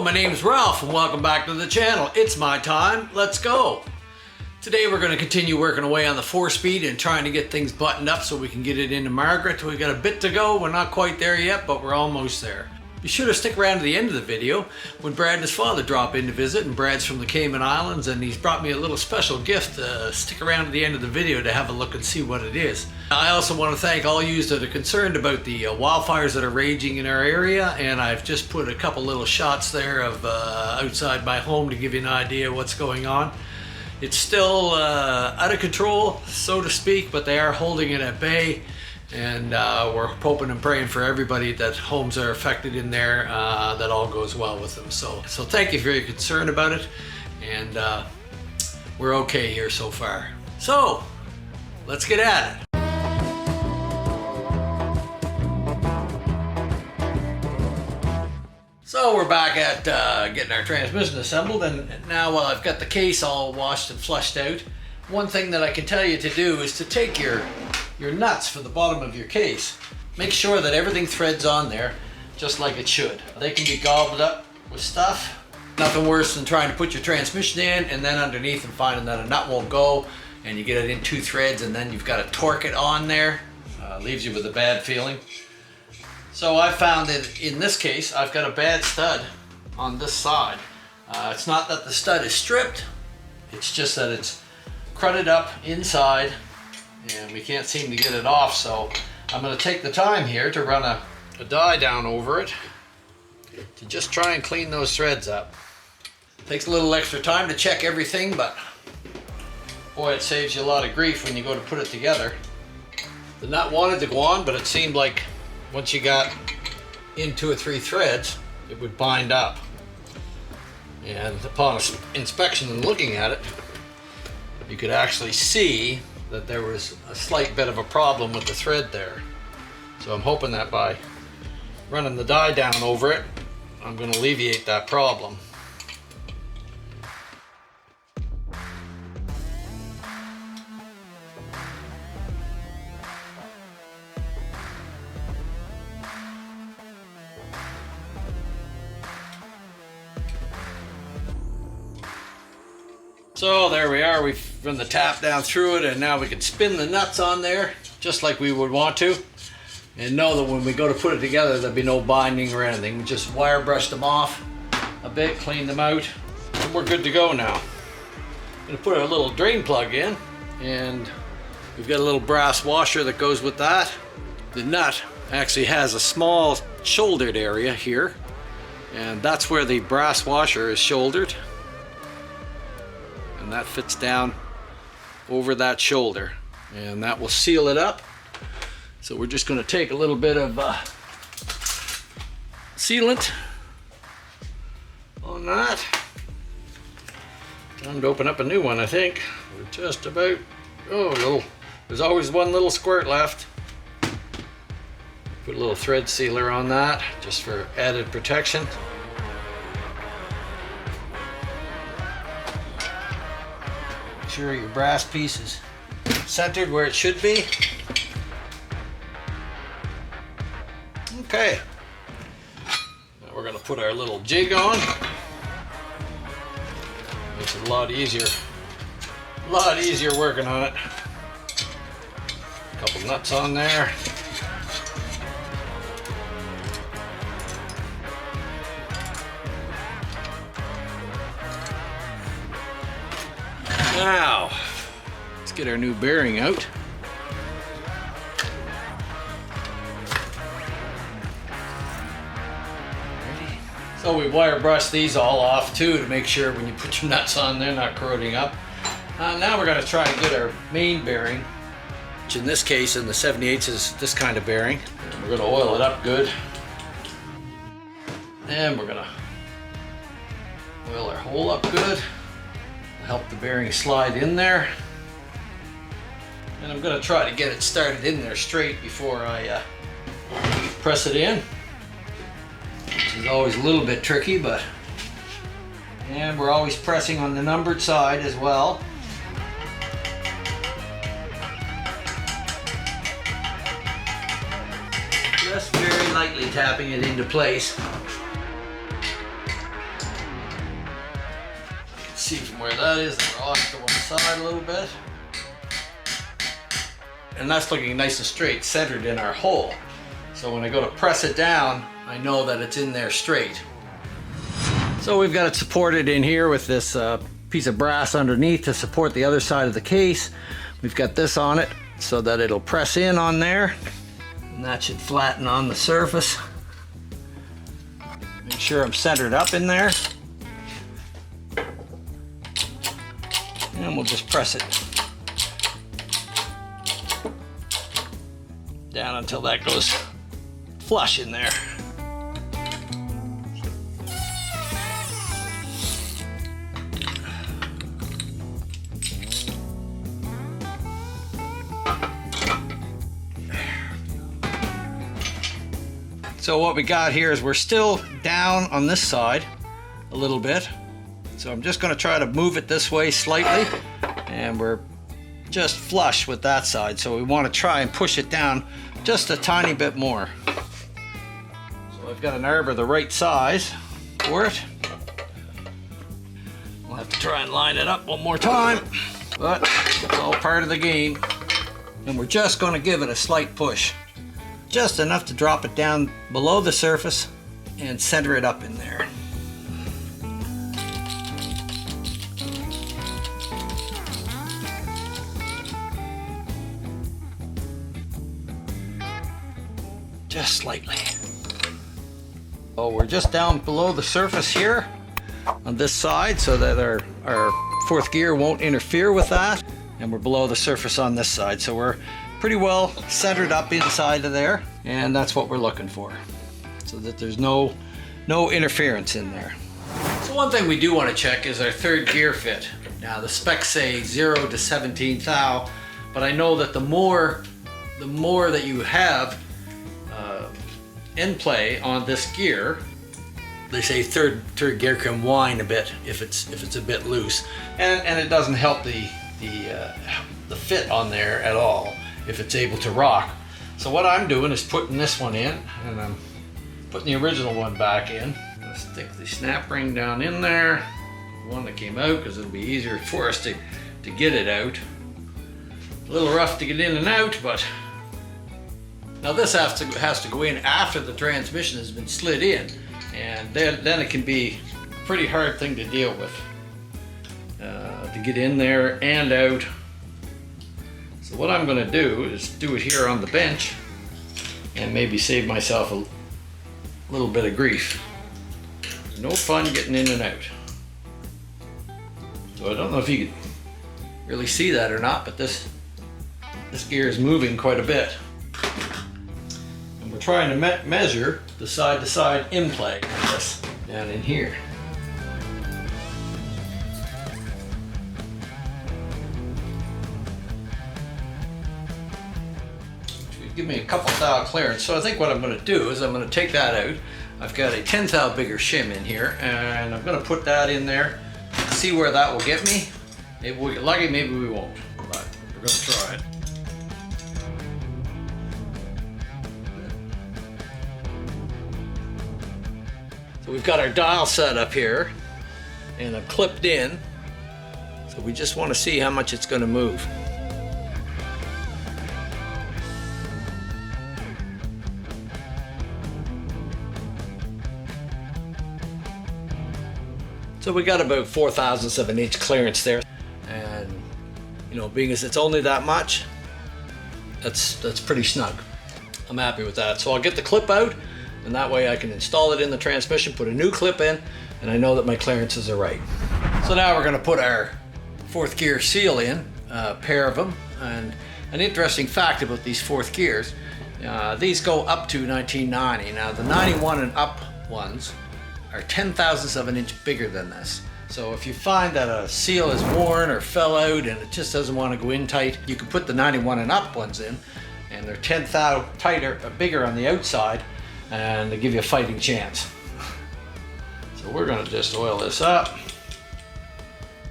Hello, my name's Ralph and welcome back to the channel. It's my time, let's go. Today we're going to continue working away on the 4-speed and trying to get things buttoned up so we can get it into Margaret. We got a bit to go, we're not quite there yet, but we're almost there. Be sure to stick around to the end of the video when Brad and his father drop in to visit, and Brad's from the Camin Islands and he's brought me a little special gift. Stick around to the end of the video to have a look and see what it is. I also want to thank all you that are concerned about the wildfires that are raging in our area, and I've just put a couple little shots there of outside my home to give you an idea of what's going on. It's still out of control, so to speak, but they are holding it at bay. And we're hoping and praying for everybody that homes are affected in there, that all goes well with them. So thank you for your concern about it, and we're okay here so far. So let's get at it. So we're back at getting our transmission assembled, and now while I've got the case all washed and flushed out, one thing that I can tell you to do is to take your nuts for the bottom of your case. Make sure that everything threads on there just like it should. They can be gobbled up with stuff. Nothing worse than trying to put your transmission in and then underneath and finding that a nut won't go and you get it in 2 threads and then you've got to torque it on there. Leaves you with a bad feeling. So I found that in this case I've got a bad stud on this side. It's not that the stud is stripped, it's just that it's crudted up inside and we can't seem to get it off, so I'm going to take the time here to run a dye down over it to just try and clean those threads up. Takes a little extra time to check everything, but boy, it saves you a lot of grief when you go to put it together. The nut wanted to go on, but it seemed like once you got in 2 or 3 threads, it would bind up. And upon inspection and looking at it, you could actually see that there was a slight bit of a problem with the thread there. So I'm hoping that by running the dye down over it, I'm going to alleviate that problem. So there we are, we've run the tap down through it, and now we can spin the nuts on there just like we would want to, and know that when we go to put it together there'll be no binding or anything. We just wire brushed them off a bit, cleaned them out, and we're good to go now. I'm going to put our little drain plug in, and we've got a little brass washer that goes with that. The nut actually has a small shouldered area here, and that's where the brass washer is shouldered. And that fits down over that shoulder, and that will seal it up. So we're just going to take a little bit of sealant on that. Time to open up a new one, I think. We're just about, there's always one little squirt left. Put a little thread sealer on that just for added protection. Sure your brass piece is centered where it should be. Okay, now we're going to put our little jig on. Makes it a lot easier working on it. A couple nuts on there. Now, let's get our new bearing out. So we wire brush these all off too to make sure when you put your nuts on they're not corroding up. Now we're going to try and get our main bearing, which in this case in the 78 is this kind of bearing. And we're going to oil it up good. And we're going to oil our hole up good. Help the bearing slide in there, and I'm going to try to get it started in there straight before I press it in, which is always a little bit tricky, but and we're always pressing on the numbered side as well. Just very lightly tapping it into place. see from where that is, we're off to one side a little bit. And that's looking nice and straight, centered in our hole. So when I go to press it down, I know that it's in there straight. So we've got it supported in here with this piece of brass underneath to support the other side of the case. We've got this on it so that it'll press in on there, and that should flatten on the surface. Make sure I'm centered up in there. And we'll just press it down until that goes flush in there. So what we got here is we're still down on this side a little bit. So I'm just going to try to move it this way slightly, and we're just flush with that side. So we want to try and push it down just a tiny bit more. So I've got an arbor the right size for it. We'll have to try and line it up one more time, but it's all part of the game. And we're just going to give it a slight push. Just enough to drop it down below the surface and center it up in there. Just slightly. Oh, we're just down below the surface here on this side so that our fourth gear won't interfere with that. And we're below the surface on this side. So we're pretty well centered up inside of there, and that's what we're looking for, so that there's no interference in there. So one thing we do want to check is our third gear fit. Now the specs say 0 to 17 thou, but I know that the more that you have in play on this gear, they say third gear can whine a bit if it's a bit loose, and it doesn't help the fit on there at all if it's able to rock. So what I'm doing is putting this one in, and I'm putting the original one back in. I'm gonna stick the snap ring down in there, the one that came out, because it'll be easier for us to get it out. A little rough to get in and out, but now this has to go in after the transmission has been slid in, and then it can be a pretty hard thing to deal with, to get in there and out. So what I'm going to do is do it here on the bench and maybe save myself a little bit of grief. No fun getting in and out. So I don't know if you can really see that or not, but this gear is moving quite a bit. And we're trying to measure the side-to-side in-play of this down in here. Give me a couple thou clearance. So I think what I'm going to do is I'm going to take that out. I've got a 10 thou bigger shim in here, and I'm going to put that in there, see where that will get me. Maybe we'll get lucky, maybe we won't, but we're going to try it. So we've got our dial set up here, and I'm clipped in, so we just want to see how much it's going to move. So we got about 4/1000 of an inch clearance there, and you know, being as it's only that much, that's pretty snug. I'm happy with that. So I'll get the clip out, and that way I can install it in the transmission, put a new clip in, and I know that my clearances are right. So now we're going to put our fourth gear seal in, a pair of them. And an interesting fact about these fourth gears, these go up to 1990. Now the 91 and up ones are 10/1000 of an inch bigger than this. So if you find that a seal is worn or fell out and it just doesn't want to go in tight, you can put the 91 and up ones in, and they're 10 thou tighter, bigger on the outside, and they give you a fighting chance. So we're going to just oil this up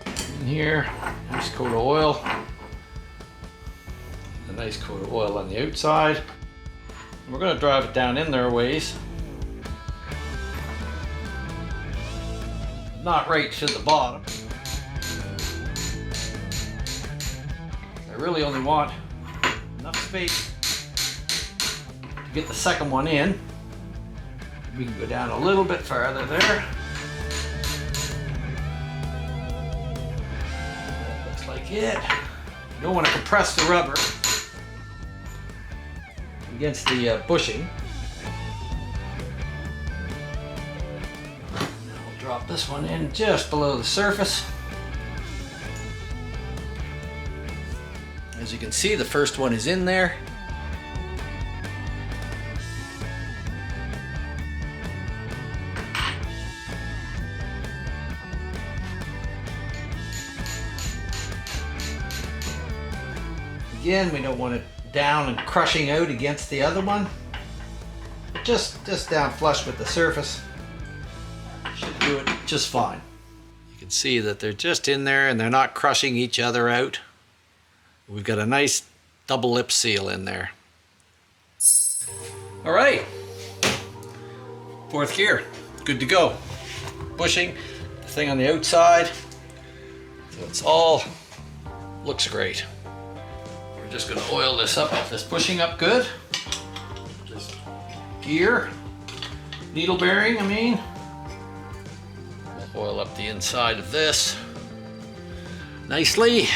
in here. Nice coat of oil, a nice coat of oil on the outside. And we're going to drive it down in there a ways. Not right to the bottom, really only want enough space to get the second one in. We can go down a little bit farther there. Looks like it. You don't want to compress the rubber against the bushing. I'll drop this one in just below the surface. As you can see, the first one is in there. Again, we don't want it down and crushing out against the other one. Just down flush with the surface. Should do it just fine. You can see that they're just in there and they're not crushing each other out. We've got a nice double lip seal in there. All right, fourth gear, good to go. Bushing, the thing on the outside, so it's all looks great. We're just gonna oil this up, this bushing up good. This gear, needle bearing, I mean. We'll oil up the inside of this nicely.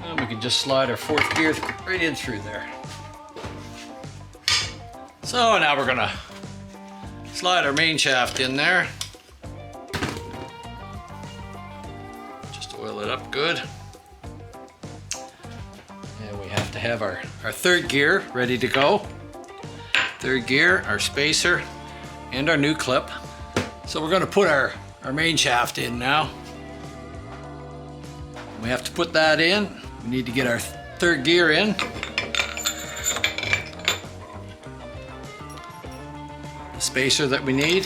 And we can just slide our fourth gear right in through there. So now we're gonna slide our main shaft in there. Just oil it up good. And we have to have our third gear ready to go. Third gear, our spacer, and our new clip. So we're gonna put our main shaft in now. We have to put that in. We need to get our third gear in. The spacer that we need.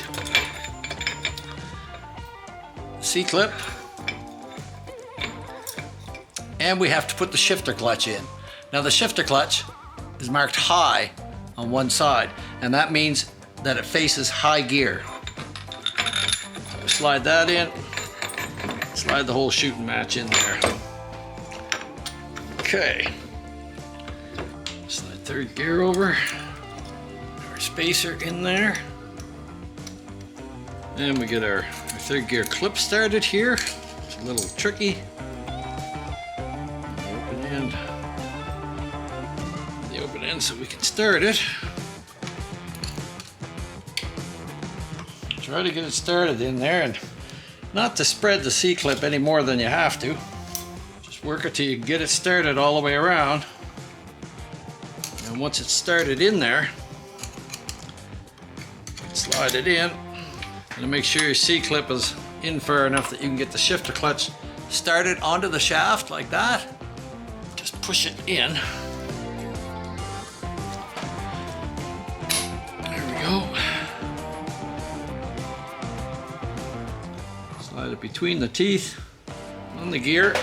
C-clip. And we have to put the shifter clutch in. Now the shifter clutch is marked high on one side, and that means that it faces high gear. So slide that in. Slide the whole shooting match in there. Okay, slide third gear over, our spacer in there, and we get our third gear clip started here. It's a little tricky. The open end so we can start it. Try to get it started in there and not to spread the C-clip any more than you have to. Work it till you get it started all the way around. And once it's started in there, slide it in and make sure your C-clip is in far enough that you can get the shifter clutch started onto the shaft like that. Just push it in. There we go. Slide it between the teeth on the gear.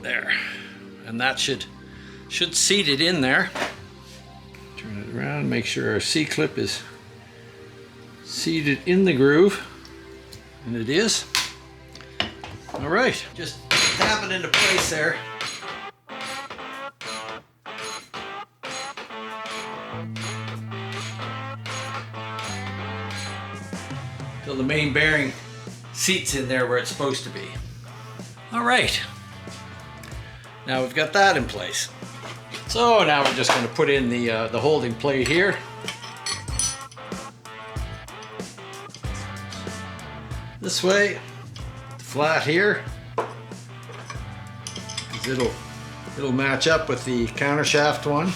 There, and that should seat it in there. Turn it around, make sure our C-clip is seated in the groove, and it is. All right, just tap it into place there. Till the main bearing seats in there where it's supposed to be. All right. Now we've got that in place. So now we're just going to put in the holding plate here. This way, flat here. It'll match up with the counter shaft one.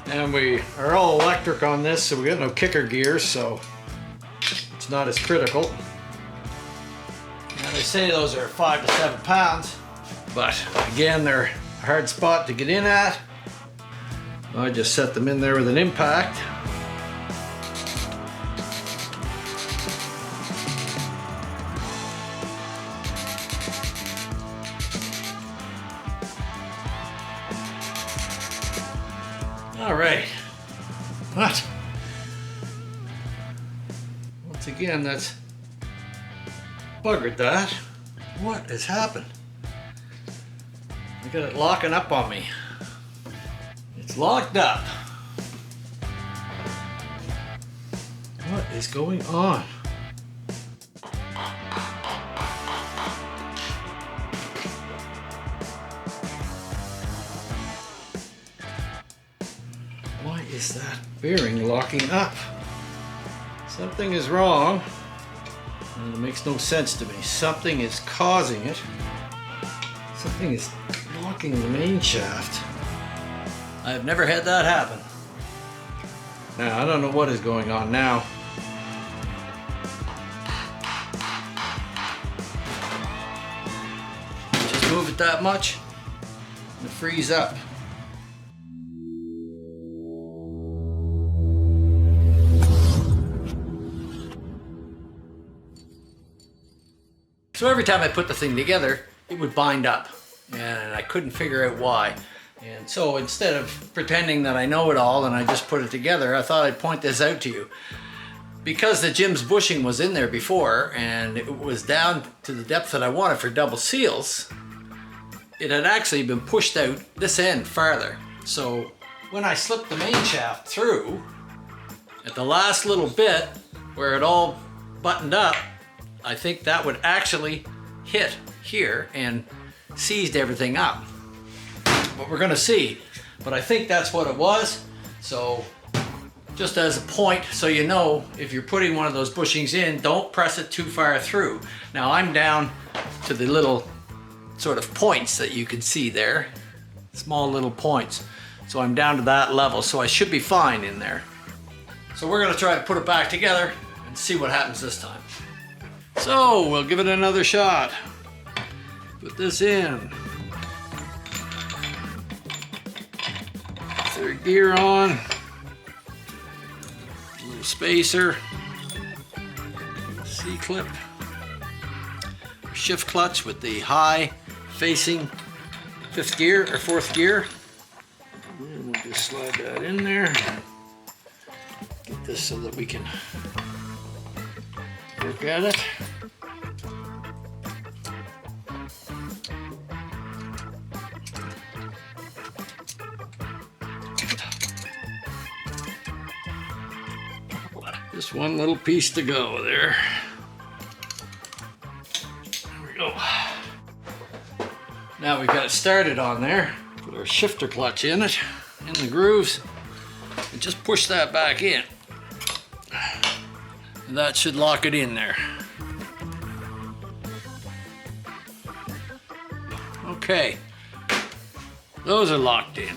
And we are all electric on this, so we got no kicker gears, so it's not as critical. Now they say those are 5 to 7 pounds. But again, they're a hard spot to get in at. I just set them in there with an impact. All right. What? Once again, that's buggered that. What has happened? I got it locking up on me. It's locked up. What is going on? Why is that bearing locking up? Something is wrong. And it makes no sense to me. Something is causing it. Something is blocking the main shaft. I've never had that happen. Now, I don't know what is going on now. Just move it that much and it frees up. So every time I put the thing together, it would bind up, and I couldn't figure out why. And so instead of pretending that I know it all and I just put it together, I thought I'd point this out to you. Because the Jim's bushing was in there before and it was down to the depth that I wanted for double seals, it had actually been pushed out this end farther. So when I slipped the main shaft through, at the last little bit where it all buttoned up, I think that would actually hit here and seized everything up. But we're gonna see. But I think that's what it was. So just as a point, so you know, if you're putting one of those bushings in, don't press it too far through. Now I'm down to the little sort of points that you can see there. Small little points. So I'm down to that level, so I should be fine in there. So we're gonna try to put it back together and see what happens this time. So we'll give it another shot. Put this in. Third gear on. A little spacer. C-clip. Shift clutch with the high facing fifth gear or fourth gear. And we'll just slide that in there. Get this so that we can work at it. Just one little piece to go there. There we go. Now we've got it started on there. Put our shifter clutch in it, in the grooves, and just push that back in. And that should lock it in there. Okay, those are locked in.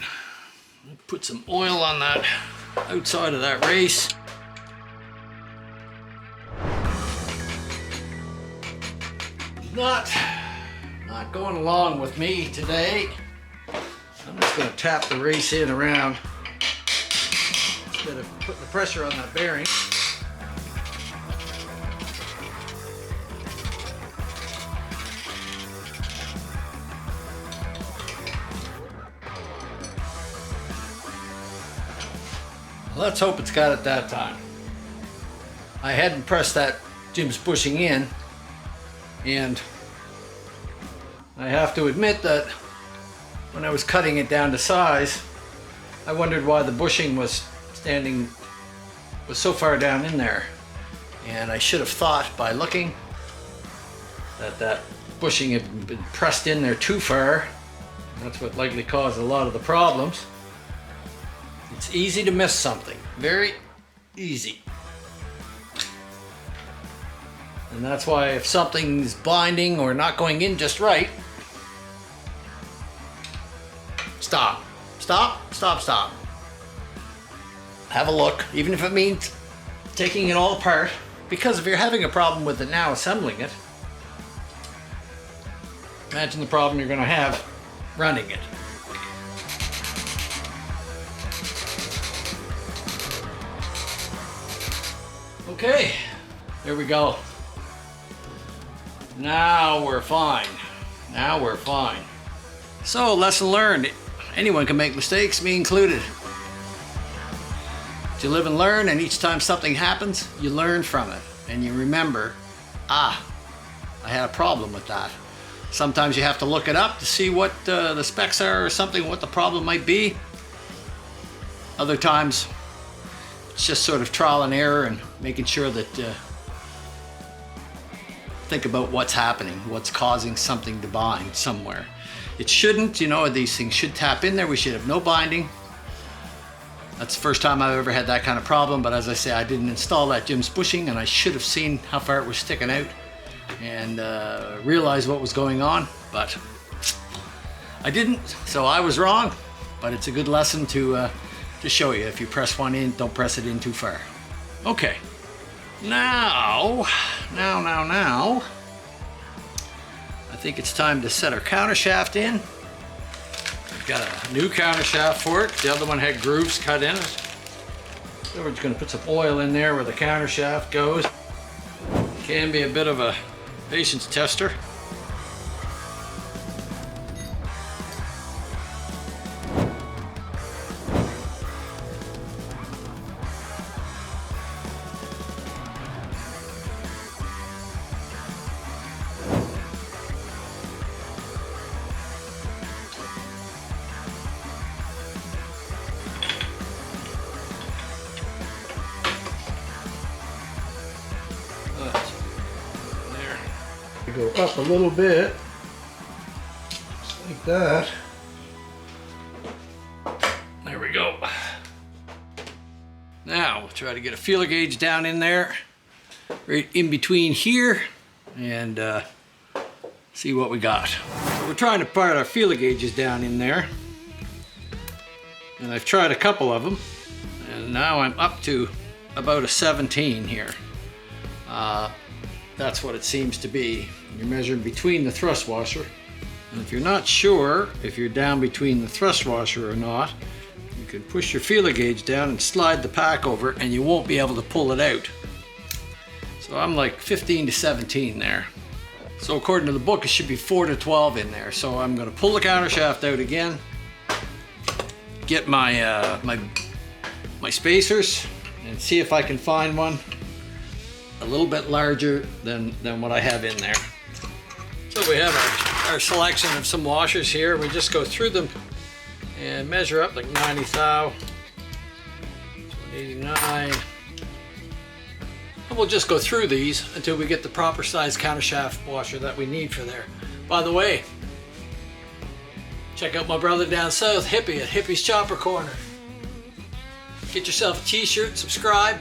Put some oil on that outside of that race. Not going along with me today. I'm just going to tap the race in around instead of putting the pressure on that bearing. Let's hope it's got it that time. I hadn't pressed that Jim's bushing in, and I have to admit that when I was cutting it down to size, I wondered why the bushing was so far down in there. And I should have thought by looking that bushing had been pressed in there too far. That's what likely caused a lot of the problems. It's easy to miss something, very easy. And that's why if something's binding or not going in just right, stop. Stop, stop, stop. Have a look, even if it means taking it all apart, because if you're having a problem with it now assembling it, imagine the problem you're going to have running it. Okay, there we go. Now we're fine. Now we're fine. So, lesson learned. Anyone can make mistakes, me included. But you live and learn, and each time something happens, you learn from it. And you remember, I had a problem with that. Sometimes you have to look it up to see what the specs are or something, what the problem might be. Other times it's just sort of trial and error and making sure that think about what's happening, what's causing something to bind somewhere. It shouldn't, you know, these things should tap in there. We should have no binding. That's the first time I've ever had that kind of problem, but as I say, I didn't install that Jim's bushing, and I should have seen how far it was sticking out and realized what was going on, but I didn't, so I was wrong. But it's a good lesson to show you. If you press one in, don't press it in too far. Okay, now, I think it's time to set our counter shaft in. I've got a new counter shaft for it. The other one had grooves cut in it. So we're just going to put some oil in there where the counter shaft goes. Can be a bit of a patience tester. Go up a little bit, just like that. There we go. Now we'll try to get a feeler gauge down in there, right in between here, and see what we got. So we're trying to put our feeler gauges down in there, and I've tried a couple of them, and now I'm up to about a 17 here. That's what it seems to be. You're measuring between the thrust washer, and if you're not sure if you're down between the thrust washer or not, you can push your feeler gauge down and slide the pack over, and you won't be able to pull it out. So I'm like 15 to 17 there. So according to the book, it should be 4 to 12 in there. So I'm going to pull the counter shaft out again, get my my spacers, and see if I can find one a little bit larger than what I have in there. So we have our selection of some washers here. We just go through them and measure up like 90 thou, 189. And we'll just go through these until we get the proper size counter shaft washer that we need for there. By the way, check out my brother down south, Hippie, at Hippie's Chopper Corner. Get yourself a t-shirt, subscribe.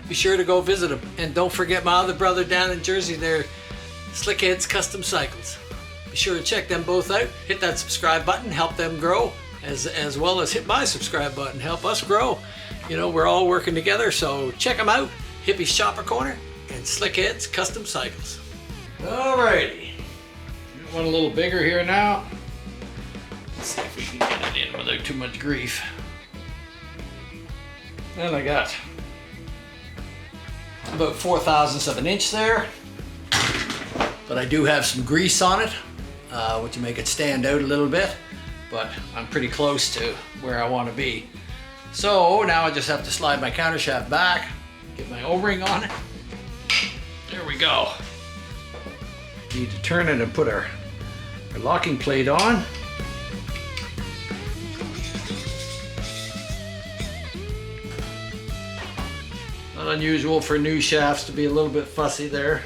Be sure to go visit him. And don't forget my other brother down in Jersey there, Slickheads Custom Cycles. Be sure to check them both out. Hit that subscribe button, help them grow, as well as hit my subscribe button, help us grow. You know, we're all working together, so check them out. Hippie's Chopper Corner and Slickheads Custom Cycles. Alrighty. Got one a little bigger here now. Let's see if we can get it in without too much grief. And I got about 4/1000ths of an inch there, but I do have some grease on it, which will make it stand out a little bit, but I'm pretty close to where I want to be. So now I just have to slide my counter shaft back, get my O-ring on it. There we go. Need to turn it and put our locking plate on. Not unusual for new shafts to be a little bit fussy there.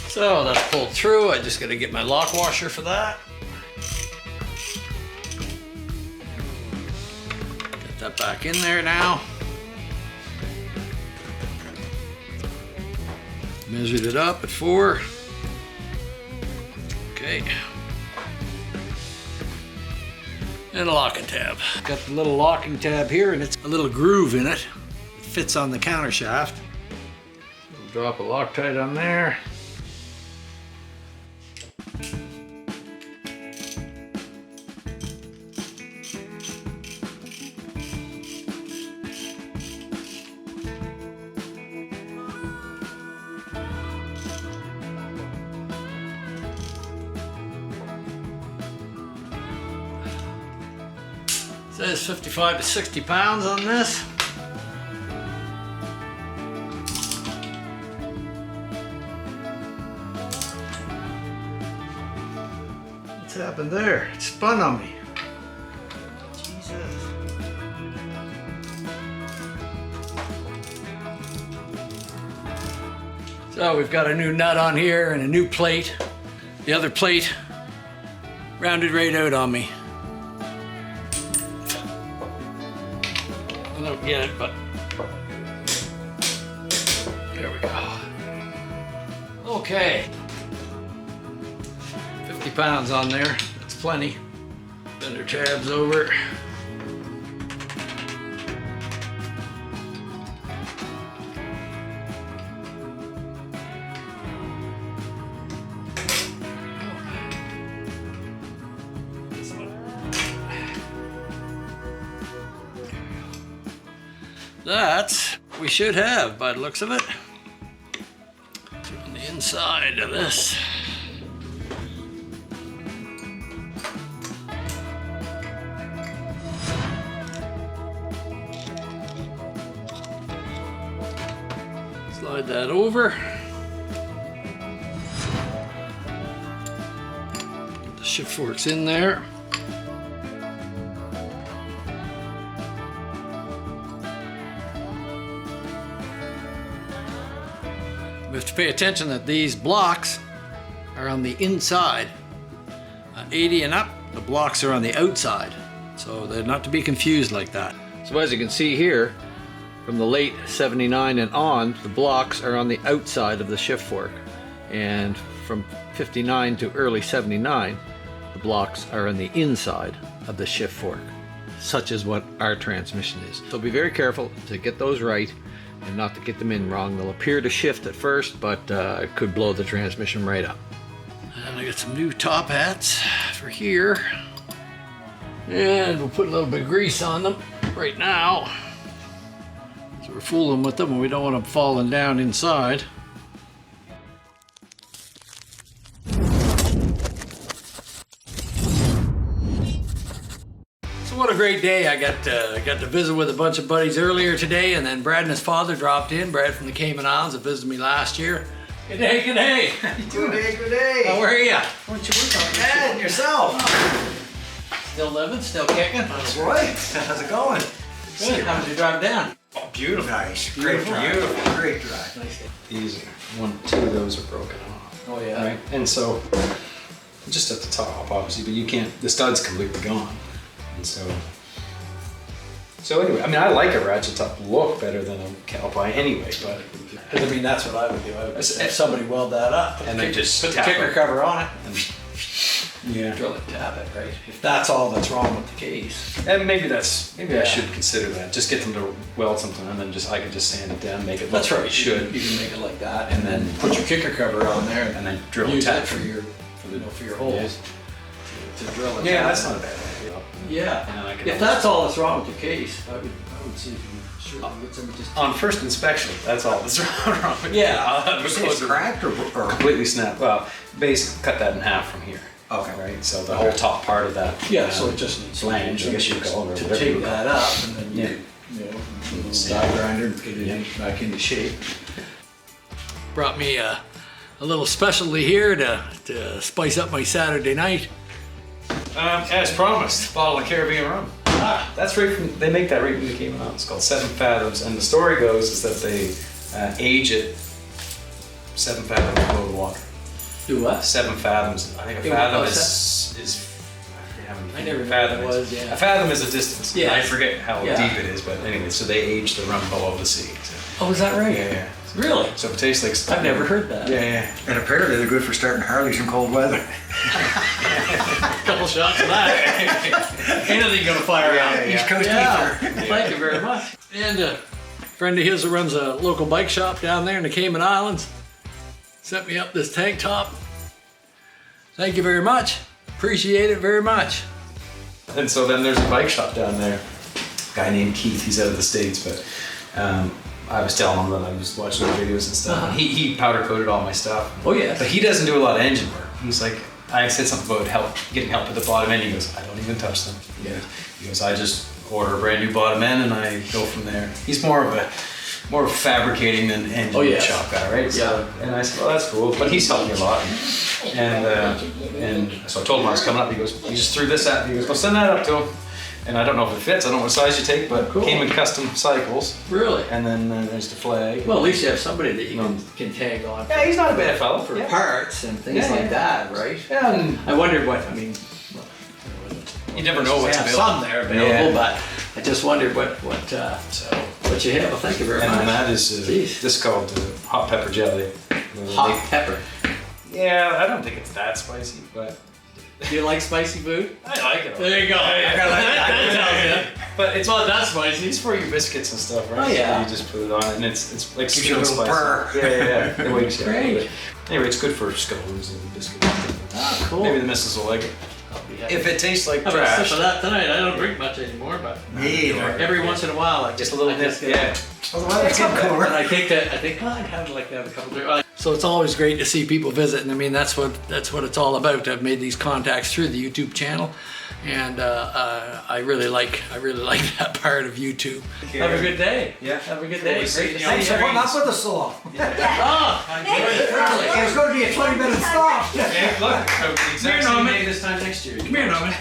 So that's pulled through. I just got to get my lock washer for that. Get that back in there now. Measured it up at 4. Okay. And a locking tab. Got the little locking tab here, and it's a little groove in it. It fits on the counter shaft. We'll drop a Loctite on there. Says 55 to 60 pounds on this. What's happened there? It spun on me. Jesus. So we've got a new nut on here and a new plate. The other plate rounded right out on me. I don't get it, but there we go. Okay. 50 pounds on there. That's plenty. Bend our tabs over. That we should have by the looks of it. On the inside of this. Slide that over. Get the shift forks in there. We have to pay attention that these blocks are on the inside. 80 and up, the blocks are on the outside. So they're not to be confused like that. So as you can see here, from the late 79 and on, the blocks are on the outside of the shift fork. And from 59 to early 79, the blocks are on the inside of the shift fork. Such is what our transmission is. So be very careful to get those right and not to get them in wrong. They'll appear to shift at first, but it could blow the transmission right up. And I got some new top hats for here. And we'll put a little bit of grease on them right now. So we're fooling with them and we don't want them falling down inside. What a great day. I got to visit with a bunch of buddies earlier today, and then Brad and his father dropped in. Brad from the Camin Islands that visited me last year. Good day, good day. How you doing? Good day, good day. How are you? What you working on? Good, and yourself? Oh. Still living, still kicking? That's right. How's it going? Good. How did you drive down? Oh, beautiful. Nice. Great drive. Beautiful. Great drive. Nice. These, two of those are broken off. Oh yeah. Right? And so, just at the top, obviously, but you can't, the stud's completely gone. And so anyway, I mean, I like a ratchet top look better than a cowpie anyway, but. I mean, that's what I would do. I would have somebody weld that up. And then just put the kicker cover on it. And, yeah. Drill it, tap it, right? If that's all that's wrong with the case. And maybe I should consider that. Just get them to weld something and then I could just sand it down, make it look that's right. Like it should. You can make it like that and then put your kicker cover on there and then drill use tap it for your holes. Yeah. To drill it. Yeah, that's not a bad idea. Yeah. If that's all that's wrong with the case, I would see if you sure get somebody just on first inspection. That's all that's wrong with yeah. It's cracked or completely snapped. Well, basically cut that in half from here. Okay. Right. So the whole top part of that. Yeah. So it just needs flange. I guess you call it to take that up and then you know, die grinder and get it back into shape. Brought me a little specialty here to spice up my Saturday night. As promised, bottle of Caribbean rum. That's right from, they make that right when they came out. It's called 7 Fathoms, and the story goes is that they age it 7 fathoms below the water. Do what? 7 fathoms. I think a fathom is I forget how many. I never fathom was. Yeah. A fathom is a distance. Yeah. I forget how deep it is, but anyway, so they age the rum below the sea. So. Oh, is that right? Yeah. Really? So it tastes like stuff. I've never heard that. Yeah. And apparently they're good for starting Harleys in cold weather. A couple shots of that. Anything gonna fire out. East Coast ether. Thank you very much. And a friend of his who runs a local bike shop down there in the Camin Islands sent me up this tank top. Thank you very much. Appreciate it very much. And so then there's a bike shop down there. A guy named Keith, he's out of the States, but I was telling him that I was watching the videos and stuff. He powder coated all my stuff. Oh yeah. But he doesn't do a lot of engine work. He's like, I said something about getting help at the bottom end. He goes, I don't even touch them. Yeah. He goes, I just order a brand new bottom end and I go from there. He's more of fabricating than engine shop guy, right? So, and I said, well, that's cool, but he's helped me a lot. And so I told him I was coming up. He goes, he just threw this at me. He goes, well, send that up to him. And I don't know if it fits. I don't know what size you take, but came in custom cycles. Really? And then there's the flag. Well, at least you have somebody that you can tag on. Yeah, he's not a bad fellow. For parts and things like that, right? Yeah. And I wondered what, I mean, you never know what's available. Some there available, but I just wondered what you have. Well, thank you very much. And that is this is called hot pepper jelly. Hot pepper. Yeah, I don't think it's that spicy, but. Do you like spicy food? I like it. There you go. But it's not that spicy. It's for your biscuits and stuff, right? Oh yeah. So you just put it on it, and it's like sweet you a and little spicy. purr. Yeah. It wakes you up. Great. Anyway, it's good for scones and biscuits. Ah, cool. Maybe the missus will like it. If it tastes like I'll have a trash. sip of that tonight. I don't drink much anymore, but Me either. every once in a while, I Just a little bit. Yeah. Well, the weather's getting cooler. And I think I'd have like to have a couple of. So it's always great to see people visit, and I mean that's what it's all about. I've made these contacts through the YouTube channel, and I really like that part of YouTube. Have a good day. Yeah. Have a good day. Great to see Thanks for putting up with us so long. Oh, It was going to be a 20-minute stop. Hey, look, exact same day this time next year. come here, Norman.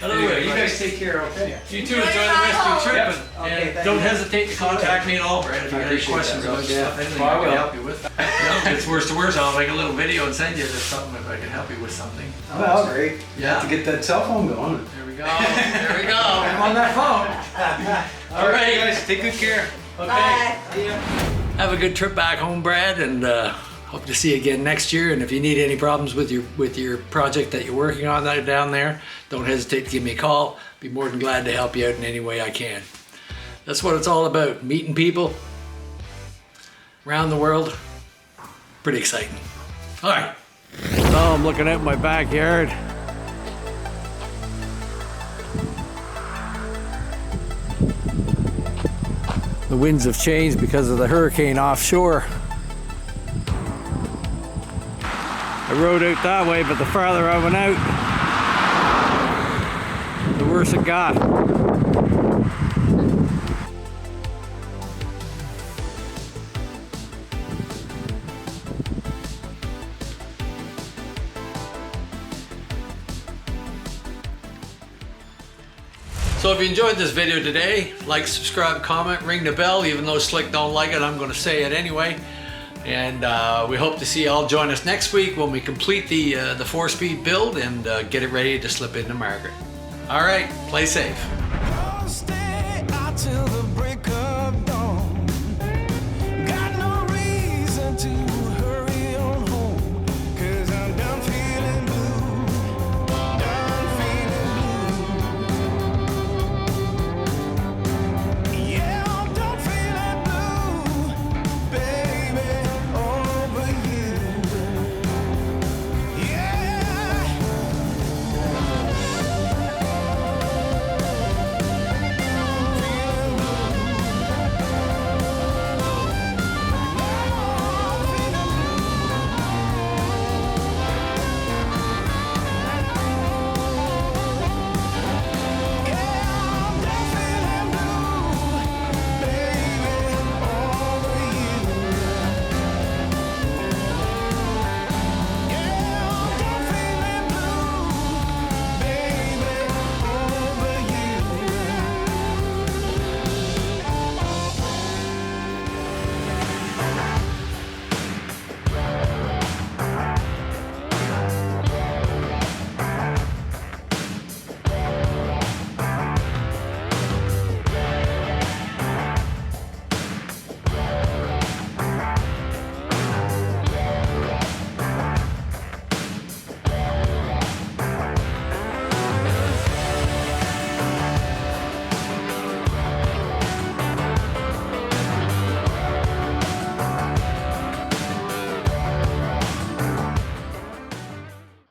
Anyway, you guys take care, okay? You too. Enjoy the rest of your trip, Okay, and thank don't you. hesitate to contact me at all, Brad. If you have any questions about stuff, anything I can help you with. If it's worse to worse, I'll make a little video and send you to something if I can help you with something. Well, great. Yeah. To get that cell phone going. There we go. There we go. I'm on that phone. All right. guys, take good care. Okay. Have a good trip back home, Brad, and hope to see you again next year. And if you need any problems with your project that you're working on down there, don't hesitate to give me a call. Be more than glad to help you out in any way I can. That's what it's all about, meeting people around the world. Pretty exciting. All right. Now I'm looking out my backyard. The winds have changed because of the hurricane offshore. I rode out that way, but the farther I went out, the worse it got. So if you enjoyed this video today, like, subscribe, comment, ring the bell. Even though Slick don't like it, I'm going to say it anyway. And we hope to see you all join us next week when we complete the 4-speed build and get it ready to slip into Margaret. All right, play safe. Stay out till the break of dawn.